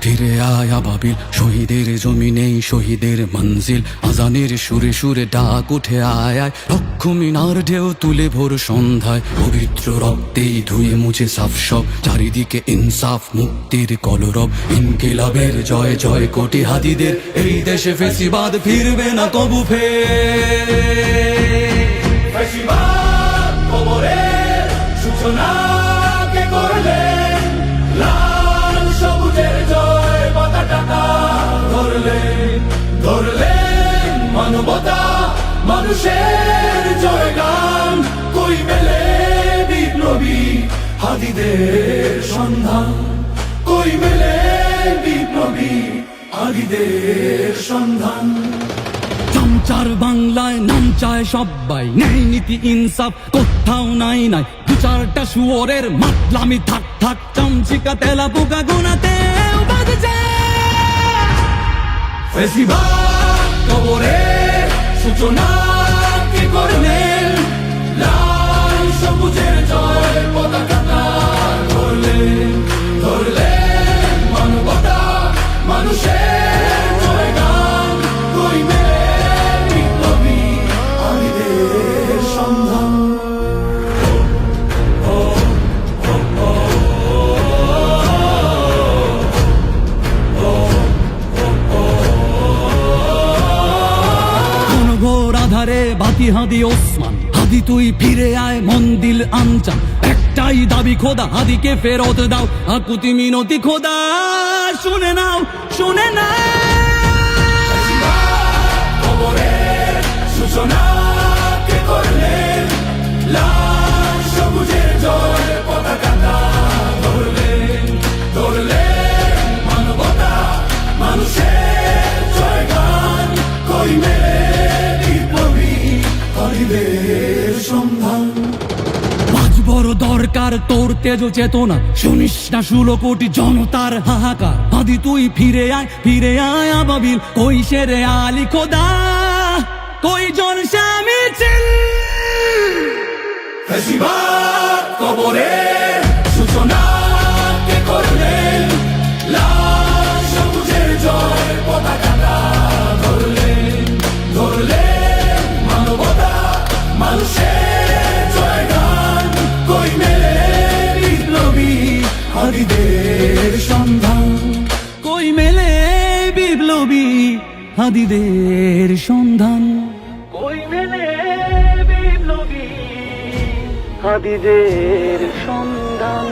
ফিরে আয় আবাবিল, শহীদের জমিনেই শহীদের মঞ্জিল। আজানের সুরে সুরে ডাক উঠে আয় আয়, লক্ষ মিনার ঢেউ তুলে ভোর সন্ধ্যায়। পবিত্র রক্তেই ধুয়ে মুছে সাফ সব, চারিদিকে ইনসাফ মুক্তির কলরব। ইনকিলাবের জয় জয় কোটি হাদিদের, এই দেশে ফেসিবাদ ফিরবে না কবু ফেসিবাদ কবরের সূচনা কে করলেন? লাল সবুজের জয় পতাকাটা ধরলেন মানবতা মানুষের জয়গান। কই মেলে বিপ্লবী হাদিদের সন্ধান? কই মেলে বিপ্লবী হাদিদের সন্ধান? চামচার বাংলায় নাম চায় সবাই, ন্যায় নীতি ইনসাফ কোথাও নাই নাই। দু চারটা শুয়োরের মাতলামি থাক থাক, চামচিকা তেলা পোকা গোনাতেও বাজছে। ফেসিবাদ কবরের সূচনা কে করলেন? লাল সবুজের জয় পতাকাটা ধরলেন মানবতা মানুষের জয়গান। কই মেলে বিপ্লবী হাদিদের সন্ধান? ঘোর আধারে বাতি হাদি ওসমান, হাদি তুই ফিরে আয় মন দিল আনচান। একটাই দাবি খোদা, হাদিকে ফেরত দাও, আকুতি মিনতি খোদা শুনে নাও শুনে নাও। কবরের সূচনা কে করলেন? লাল সবুজের জয় পতাকাটা ধরলেন মানবতা মানুষের জয়গান। কই মেলে বিপ্লবী হাদিদের সন্ধান? আজ বড় দরকার তোর তেজ চেতনা, শুনিস না 16 কোটি জনতার হাহাকার। হাদি তুই ফিরে আয় আবাবিল, কই শেরে আলী খোদা, কই জলসা মিছিল। ফেসিবাদ কবরের সূচনা কে করলেন? লাল সবুজের জয় পতাকাটা ধরলেন মানবতা মানুষের জয়গান। কই মেলে বিপ্লবী হাদিদের সন্ধান? কই মেলে বিপ্লবী হাদিদের সন্ধান? কই মেলে বিপ্লবী হাদিদের সন্ধান?